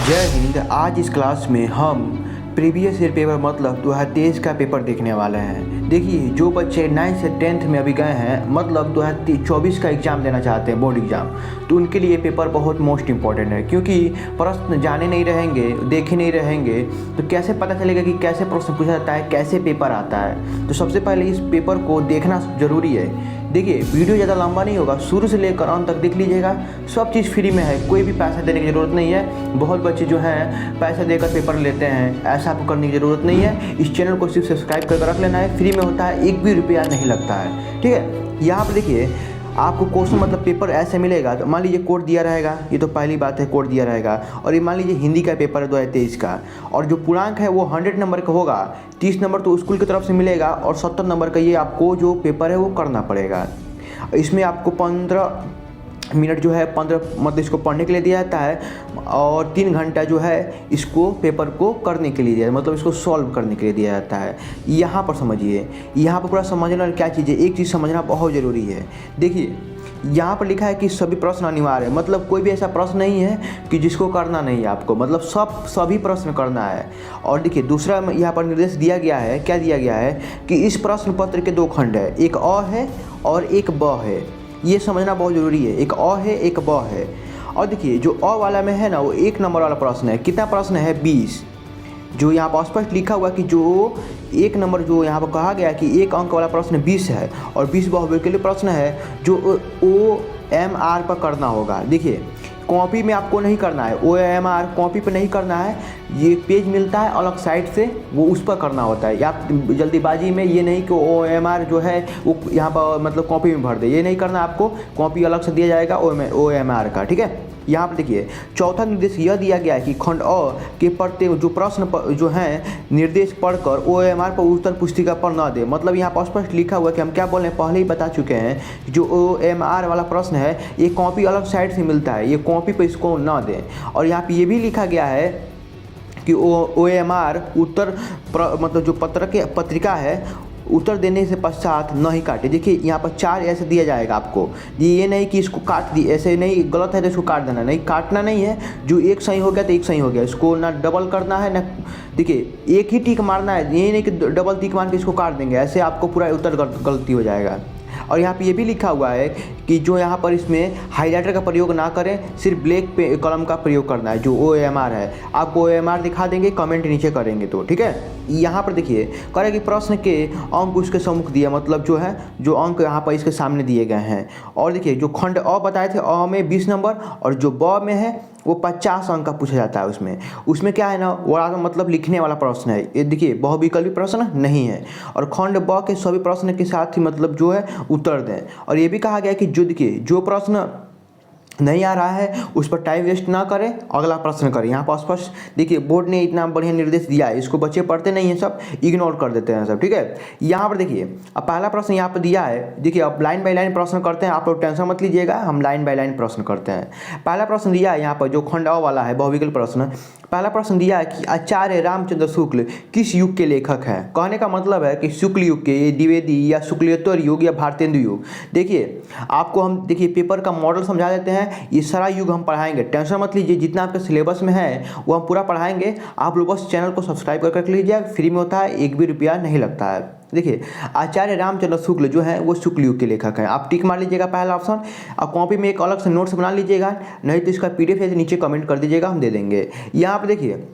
जय हिंद। आज इस क्लास में हम प्रीवियस ईयर पेपर मतलब 2023 का पेपर देखने वाले हैं। देखिए, जो बच्चे 9th से 10th में अभी गए हैं मतलब 2024 का एग्ज़ाम देना चाहते हैं, बोर्ड एग्ज़ाम, तो उनके लिए पेपर बहुत मोस्ट इंपॉर्टेंट है। क्योंकि प्रश्न जाने नहीं रहेंगे, देखे नहीं रहेंगे, तो कैसे पता चलेगा कि कैसे प्रश्न पूछा जाता है, कैसे पेपर आता है। तो सबसे पहले इस पेपर को देखना ज़रूरी है। देखिए, वीडियो ज़्यादा लंबा नहीं होगा, शुरू से लेकर अंत तक देख लीजिएगा। सब चीज़ फ्री में है, कोई भी पैसा देने की ज़रूरत नहीं है। बहुत बच्चे जो हैं पैसा देकर पेपर लेते हैं, ऐसा आपको करने की ज़रूरत नहीं है। इस चैनल को सिर्फ सब्सक्राइब करके रख लेना है, फ्री में होता है, एक भी रुपया नहीं लगता है। ठीक है, यहाँ पर देखिए आपको क्वेश्चन मतलब पेपर ऐसे मिलेगा। तो मान लीजिए कोड दिया रहेगा, ये तो पहली बात है, कोड दिया रहेगा। और ये मान लीजिए हिंदी का पेपर है 2023 का, और जो पूर्णांक है वो 100 नंबर का होगा। 30 नंबर तो स्कूल की तरफ से मिलेगा और 70 नंबर का ये आपको जो पेपर है वो करना पड़ेगा। इसमें आपको 15 मिनट जो है 15 मतलब इसको पढ़ने के लिए दिया जाता है, और 3 घंटा जो है इसको पेपर को करने के लिए दिया, मतलब इसको सॉल्व करने के लिए दिया जाता है। यहाँ पर समझिए, यहाँ पर पूरा समझना क्या चीज़ है, एक चीज़ समझना बहुत ज़रूरी है। देखिए, यहाँ पर लिखा है कि सभी प्रश्न अनिवार्य है, मतलब कोई भी ऐसा प्रश्न नहीं है कि जिसको करना नहीं है आपको, मतलब सभी प्रश्न करना है। और देखिए, दूसरा यहाँ पर निर्देश दिया गया है, क्या दिया गया है कि इस प्रश्न पत्र के 2 खंड है, एक अ है और एक ब है। ये समझना बहुत ज़रूरी है, एक अ है, एक ब है। और देखिए, जो अ वाला में है ना, वो 1 नंबर वाला प्रश्न है। कितना प्रश्न है? 20। जो यहाँ पर स्पष्ट लिखा हुआ कि जो 1 नंबर जो यहाँ पर कहा गया कि 1 अंक वाला प्रश्न 20 है, और 20 बहुविकल्पी के लिए प्रश्न है जो OMR पर करना होगा। देखिए, कॉपी में आपको नहीं करना है, OMR कॉपी पे नहीं करना है। ये पेज मिलता है अलग साइड से, वो उस पर करना होता है। या जल्दीबाजी में ये नहीं कि OMR जो है वो यहाँ पर मतलब कॉपी में भर दे, ये नहीं करना आपको। कॉपी अलग से दिया जाएगा OMR का। ठीक है, यहाँ पर देखिए, चौथा निर्देश यह दिया गया है कि खंड अ के पढ़ते जो प्रश्न जो हैं निर्देश पढ़कर OMR पर उत्तर पुस्तिका पर न दे। मतलब यहाँ पर स्पष्ट लिखा हुआ है कि हम क्या बोल रहे हैं, पहले ही बता चुके हैं। जो OMR वाला प्रश्न है ये कॉपी अलग साइड से मिलता है, ये कॉपी पर इसको न दें। और यहाँ पर ये भी लिखा गया है कि OMR उत्तर मतलब जो पत्रिका है उत्तर देने से पश्चात न ही काटे। देखिए, यहाँ पर 4 ऐसे दिया जाएगा आपको, ये नहीं कि इसको काट दी, ऐसे नहीं, गलत है तो इसको काट देना, नहीं काटना नहीं है। जो एक सही हो गया तो एक सही हो गया, इसको ना डबल करना है ना, देखिए एक ही टिक मारना है, ये नहीं कि डबल टिक मार के इसको काट देंगे, ऐसे आपको पूरा उत्तर गलती हो जाएगा। और यहाँ पे ये भी लिखा हुआ है कि जो यहाँ पर इसमें हाइलाइटर का प्रयोग ना करें, सिर्फ ब्लैक कलम का प्रयोग करना है। जो OMR है, आपको OMR दिखा देंगे, कमेंट नीचे करेंगे तो। ठीक है, यहाँ पर देखिए करें कि प्रश्न के अंक उसके सम्मुख दिए, मतलब जो है जो अंक यहाँ पर इसके सामने दिए गए हैं। और देखिए, जो खंड अ बताए थे, अ में 20 नंबर, और जो ब में है वो 50 अंक का पूछा जाता है। उसमें क्या है ना, वो मतलब लिखने वाला प्रश्न है। ये देखिए, बहुविकल्पी प्रश्न नहीं है। और खंड ब के सभी प्रश्न के साथ ही मतलब जो है उत्तर दें। और ये भी कहा गया कि जो देखिए जो प्रश्न नहीं आ रहा है उस पर टाइम वेस्ट ना करें, अगला प्रश्न करें। यहाँ पर स्पष्ट देखिए, बोर्ड ने इतना बढ़िया निर्देश दिया है, इसको बच्चे पढ़ते नहीं हैं, सब इग्नोर कर देते हैं सब। ठीक है, यहाँ पर देखिए, अब पहला प्रश्न यहाँ पर दिया है। देखिए, अब लाइन बाय लाइन प्रश्न करते हैं, आप लोग टेंशन मत लीजिएगा, हम लाइन बाय लाइन प्रश्न करते हैं। पहला प्रश्न दिया है यहाँ पर जो खंड अ वाला है, बहुविकल्पी प्रश्न। पहला प्रश्न दिया है कि आचार्य रामचंद्र शुक्ल किस युग के लेखक हैं। कहने का मतलब है कि शुक्ल युग के, द्विवेदी या शुक्लेत्तर युग या भारतेंदु युग। देखिए, आपको हम देखिए पेपर का मॉडल समझा देते हैं, ये सारा युग हम पढ़ाएंगे, टेंशन मत लीजिए। जितना आपके सिलेबस में है वो हम पूरा पढ़ाएंगे। आप लोग बस चैनल को सब्सक्राइब कर लीजिए, फ्री में होता है, एक भी रुपया नहीं लगता है। देखिए, आचार्य रामचंद्र शुक्ल जो है वो शुक्ल युग के लेखक हैं। आप टिक मार लीजिएगा पहला ऑप्शन। आप कॉपी में एक अलग से नोट्स बना लीजिएगा, नहीं तो इसका PDF है नीचे कमेंट कर दीजिएगा, हम दे देंगे। यहाँ पर देखिए,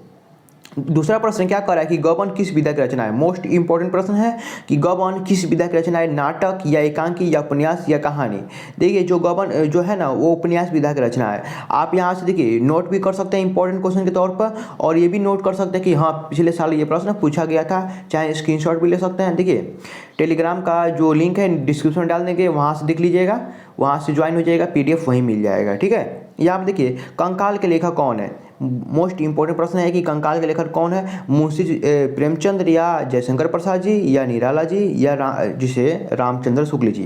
दूसरा प्रश्न क्या कर रहा है कि गबन किस विधा की रचना है। मोस्ट इंपॉर्टेंट प्रश्न है कि गबन किस विधा की रचना है, नाटक या एकांकी या उपन्यास या कहानी। देखिए, जो गबन जो है ना वो उपन्यास विधा की रचना है। आप यहाँ से देखिए नोट भी कर सकते हैं इंपॉर्टेंट क्वेश्चन के तौर पर, और ये भी नोट कर सकते हैं कि हाँ पिछले साल ये प्रश्न पूछा गया था, चाहे स्क्रीनशॉट भी ले सकते हैं। देखिए, टेलीग्राम का जो लिंक है डिस्क्रिप्शन में डाल देंगे, वहाँ से देख लीजिएगा, वहाँ से ज्वाइन हो जाएगा, PDF वहीं मिल जाएगा। ठीक है, यहाँ पर देखिए, कंकाल के लेखक कौन है। मोस्ट इंपॉर्टेंट प्रश्न है कि कंकाल के लेखक कौन है, मुंशी प्रेमचंद या जयशंकर प्रसाद जी या निराला जी या जिसे रामचंद्र शुक्ल जी।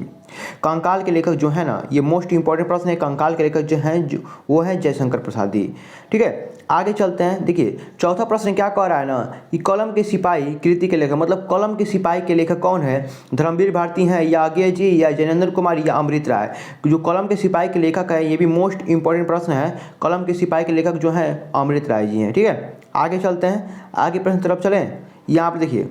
कंकाल के लेखक जो है ना, ये मोस्ट इंपॉर्टेंट प्रश्न है। कंकाल के लेखक जो हैं वो है जयशंकर प्रसाद जी। ठीक है, आगे चलते हैं। देखिए चौथा प्रश्न क्या कह रहा है ना कि कलम के सिपाही कृति के लेखक, मतलब कलम के सिपाही के लेखक कौन है? धर्मवीर भारती हैं या अज्ञे जी या जैनेंद्र कुमार या अमृत राय। जो कलम के सिपाही के लेखक है, ये भी मोस्ट इंपॉर्टेंट प्रश्न है। कलम के सिपाही के लेखक जो है अमृत राय जी हैं। ठीक है, आगे चलते हैं, आगे प्रश्न तरफ चलें। यहाँ पर देखिए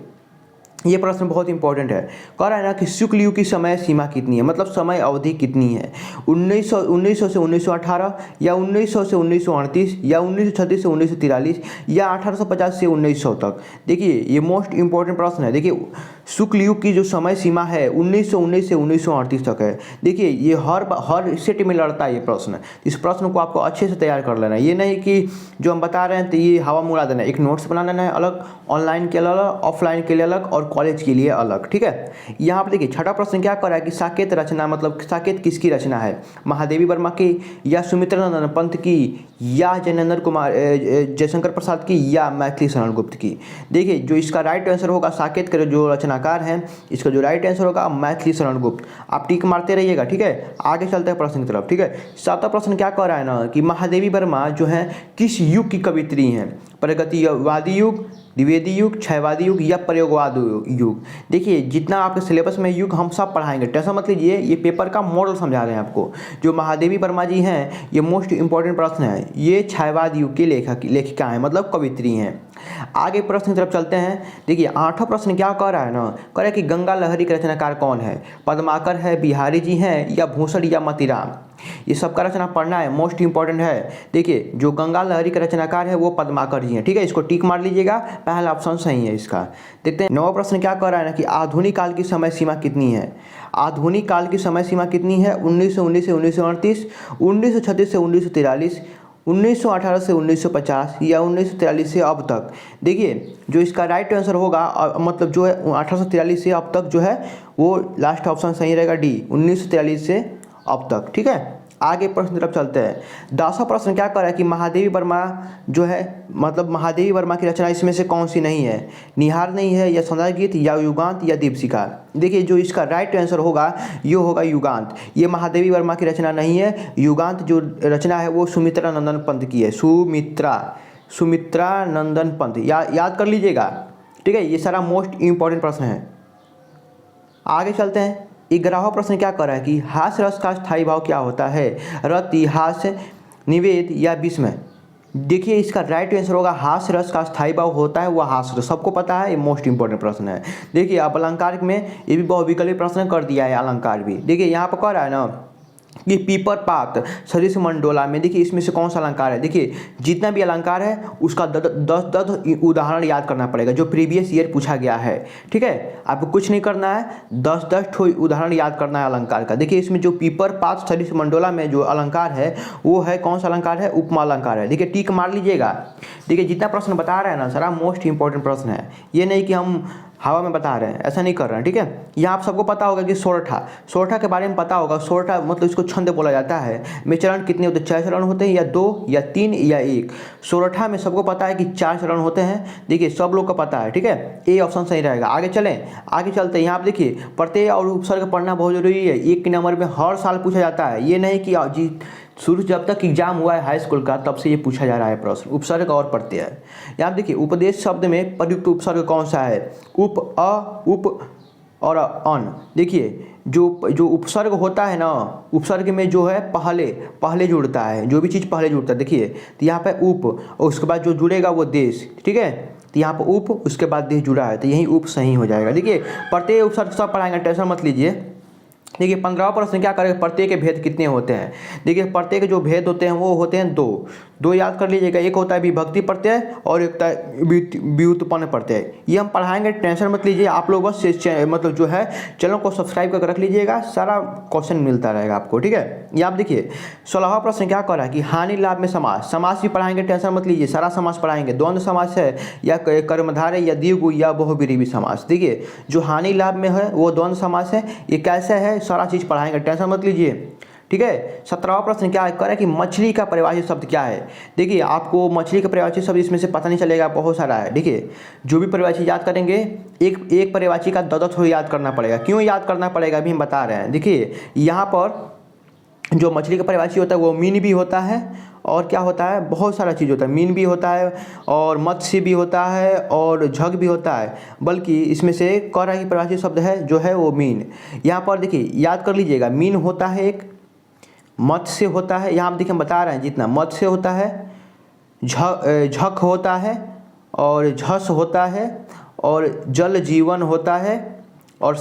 ये प्रश्न बहुत इंपॉर्टेंट है। कह रहा है ना कि शुक्ल युग की समय सीमा कितनी है, मतलब समय अवधि कितनी है? 1900 से 1918 या 1900 से 1938 या 1936 से 1943 या 1850 से 1900 तक। देखिए ये मोस्ट इंपॉर्टेंट प्रश्न है। देखिए शुक्ल युग की जो समय सीमा है 1919 से 1938 तक है। देखिए ये हर सेट में लड़ता है ये प्रश्न। इस प्रश्न को आपको अच्छे से तैयार कर लेना है। ये नहीं कि जो हम बता रहे हैं तो ये हवा में उड़ा देना है। एक नोट्स बना लेना है अलग, ऑनलाइन के लिए अलग, ऑफलाइन के लिए अलग और कॉलेज के लिए अलग। ठीक है, यहाँ पर देखिए छठा प्रश्न क्या कर रहा है कि साकेत रचना, मतलब साकेत किसकी रचना है? महादेवी वर्मा की या सुमित्रानंदन पंत की या जैनेंद्र कुमार जयशंकर प्रसाद की या मैथिली शरण गुप्त की। देखिए जो इसका राइट आंसर होगा, साकेत के जो रचनाकार हैं, इसका जो राइट आंसर होगा मैथिली शरण गुप्त। आप टिक मारते रहिएगा। ठीक है, आगे चलते हैं प्रश्न की तरफ। ठीक है, सातवां प्रश्न क्या कह रहा है ना कि महादेवी वर्मा जो है किस युग की कवित्री हैं? प्रगतिवादी युग, द्विवेदी युग, क्षयवादी युग या प्रयोगवाद युग। देखिए जितना आपके सिलेबस में युग हम सब पढ़ाएंगे, टेंशन मत लीजिए। ये पेपर का मॉडल समझा रहे हैं आपको। जो महादेवी वर्मा जी हैं ये मोस्ट इंपॉर्टेंट प्रश्न है। ये क्षयवाद युग की लेखिका हैं, मतलब कवित्री हैं। आगे प्रश्न की तरफ चलते हैं। देखिए आठवां प्रश्न क्या कह रहा है ना, कह रहा है कि गंगा लहरी के रचनाकार कौन है? पद्माकर है, बिहारी जी हैं या भूषण या मतीराम। ये सबका रचना पढ़ना है, मोस्ट इंपॉर्टेंट है। देखिए जो गंगा लहरी के रचनाकार है वो पद्माकर जी हैं। ठीक है, इसको टिक मार लीजिएगा, पहला ऑप्शन सही है इसका। देखते हैं नौवां प्रश्न क्या कह रहा है ना कि आधुनिक काल की समय सीमा कितनी है? आधुनिक काल की समय सीमा कितनी है? 1919 से 1938, 1936 से 1943, 1918 से 1950 या 1943 से अब तक। देखिए जो इसका राइट आंसर होगा, मतलब जो है 1843 से अब तक जो है वो लास्ट ऑप्शन सही रहेगा, डी 1943 से अब तक। ठीक है, आगे प्रश्न तरफ चलते हैं। 10वां प्रश्न क्या कर रहा है कि महादेवी वर्मा जो है, मतलब महादेवी वर्मा की रचना इसमें से कौन सी नहीं है? निहार नहीं है या संध्या गीत या युगांत या दीपशिखा। देखिए जो इसका राइट आंसर होगा ये होगा युगांत। ये महादेवी वर्मा की रचना नहीं है। युगांत जो रचना है वो सुमित्रा नंदन पंत की है। सुमित्रा नंदन पंत याद कर लीजिएगा। ठीक है, ये सारा मोस्ट इंपॉर्टेंट प्रश्न है। आगे चलते हैं। 11वां प्रश्न क्या कर रहा है कि हास्य रस का स्थायी भाव क्या होता है? रति, हास्य, निवेद या विस्मय। देखिए इसका राइट आंसर होगा हास्य रस का स्थायी भाव होता है वह हास्य रस। सबको पता है, ये मोस्ट इंपॉर्टेंट प्रश्न है। देखिए अब अलंकार में ये भी बहुविकल्पी प्रश्न कर दिया है अलंकार भी। देखिए यहाँ पर कह रहा है ना कि पीपर पात सरिस मंडोला में, देखिए इसमें से कौन सा अलंकार है? देखिए जितना भी अलंकार है उसका 10 उदाहरण याद करना पड़ेगा जो प्रीवियस ईयर पूछा गया है। ठीक है, आपको कुछ नहीं करना है, 10 उदाहरण याद करना है अलंकार का। देखिए इसमें जो पीपर पात सरिस मंडोला में जो अलंकार है वो है कौन सा अलंकार है? उपमा अलंकार है। देखिए टिक मार लीजिएगा। देखिए जितना प्रश्न बता रहे हैं ना सारा मोस्ट इंपॉर्टेंट प्रश्न है। ये नहीं कि हम हवा में बता रहे हैं, ऐसा नहीं कर रहे हैं। ठीक है, यहाँ आप सबको पता होगा कि सोरठा के बारे में पता होगा। सोरठा मतलब इसको छंद बोला जाता है। में चरण कितने होते हैं? 4 चरण होते हैं, या 2 या 3 या 1। सोरठा में सबको पता है कि 4 चरण होते हैं। देखिए सब लोग को पता है। ठीक है, ए ऑप्शन सही रहेगा। आगे चलते हैं। यहाँ आप देखिए प्रत्यय और उपसर्ग पढ़ना बहुत जरूरी है। 1 नंबर में हर साल पूछा जाता है। ये नहीं कि जी शुरू जब तक एग्जाम हुआ है हाई स्कूल का तब से ये पूछा जा रहा है प्रश्न। उपसर्ग और प्रत्यय। यहाँ देखिए उपदेश शब्द में प्रयुक्त उपसर्ग कौन सा है? उप, अ, उप और अन। देखिए जो उपसर्ग होता है ना, उपसर्ग में जो है पहले जुड़ता है। जो भी चीज़ पहले जुड़ता है, देखिए तो यहाँ पे उप और उसके बाद जो जुड़ेगा वो देश। ठीक है, तो यहाँ पर उप उसके बाद देश जुड़ा है तो यही उप सही हो जाएगा। देखिए प्रत्यय उपसर्ग सब पढ़ाएंगे, टेंशन मत लीजिए। देखिए 15वां प्रश्न क्या करेंगे? प्रत्यय के भेद कितने होते हैं? देखिए प्रत्यय के जो भेद होते हैं वो होते हैं दो याद कर लीजिएगा। एक होता है विभक्ति प्रत्यय और एक होता है व्युत्पन्न प्रत्यय। ये हम पढ़ाएंगे, टेंशन मत लीजिए। आप लोग बस मतलब जो है चैनल को सब्सक्राइब करके रख लीजिएगा, सारा क्वेश्चन मिलता रहेगा आपको। ठीक है, ये आप देखिए 16वां प्रश्न क्या कर रहा है कि हानि लाभ में समास भी पढ़ाएंगे, टेंशन मत लीजिए। सारा समास पढ़ाएंगे। द्वंद्व समास है या कर्मधारय या द्विगु या बहुब्रीहि समास। देखिए जो हानि लाभ में है वो द्वंद्व समास है। ये कैसे है सारा चीज़ पढ़ाएंगे, टेंशन मत लीजिए। ठीक है, 17वां प्रश्न क्या कर रहा है कि मछली का परिभाषित शब्द क्या है? देखिए आपको मछली का परिभाषित शब्द इसमें से पता नहीं चलेगा, बहुत सारा है। देखिए जो भी परिभाषित याद करेंगे एक परिभाषित का 10 याद करना पड़ेगा। क्यों याद करना पड़ेगा अभी हम बता रहे हैं। देखिए यहाँ पर जो मछली का परिभाषित होता है वो मीन भी होता है और क्या होता है, बहुत सारा चीज़ होता है, मीन भी होता है और मत्स्य भी होता है और झग भी होता है, बल्कि इसमें से कौरा ही परिभाषित शब्द है जो है वो मीन। यहाँ पर देखिए याद कर लीजिएगा, मीन होता है एक, मत्स्य होता है, यहाँ आप देखिए हम बता रहे हैं जितना, मत्स्य होता है, झक होता है और झस होता है और जल जीवन होता है और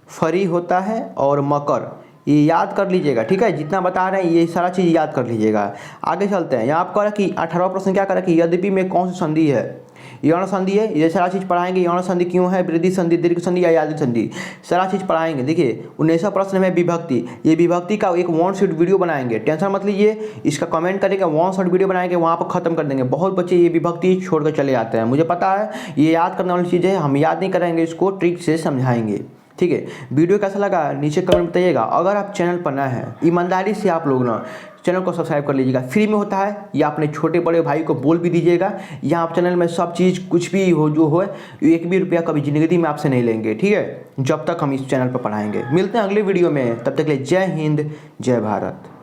फरी होता है और मकर। ये याद कर लीजिएगा, ठीक है, जितना बता रहे हैं ये सारा चीज़ याद कर लीजिएगा। आगे चलते हैं, यहाँ आपका कि 18वां प्रश्न क्या करा कि यद्यपि में कौन सी संधि है, यौन संधि है, ये सारा चीज़ पढ़ाएंगे। यौन संधि क्यों है, वृद्धि संधि, दीर्घ संधि या यादृच्छिक संधि, सारा चीज़ पढ़ाएंगे। देखिए 19वां प्रश्न में विभक्ति, ये विभक्ति का एक वन शॉट वीडियो बनाएंगे, टेंशन मत लीजिए, इसका कमेंट करेंगे, वन शॉट वीडियो बनाएंगे, वहाँ पर खत्म कर देंगे। बहुत बच्चे ये विभक्ति छोड़कर चले जाते हैं, मुझे पता है ये याद करने वाली चीज़ है, हम याद नहीं करेंगे, इसको ट्रिक से समझाएंगे, ठीक है। वीडियो कैसा लगा नीचे कमेंट बताइएगा। अगर आप चैनल पर नए हैं, ईमानदारी से आप लोग ना चैनल को सब्सक्राइब कर लीजिएगा, फ्री में होता है, या अपने छोटे बड़े भाई को बोल भी दीजिएगा। यहाँ आप चैनल में सब चीज़ कुछ भी हो जो हो, एक भी रुपया कभी ज़िंदगी में आपसे नहीं लेंगे, ठीक है, जब तक हम इस चैनल पर पढ़ाएंगे। मिलते हैं अगले वीडियो में, तब तक के लिए जय हिंद, जय भारत।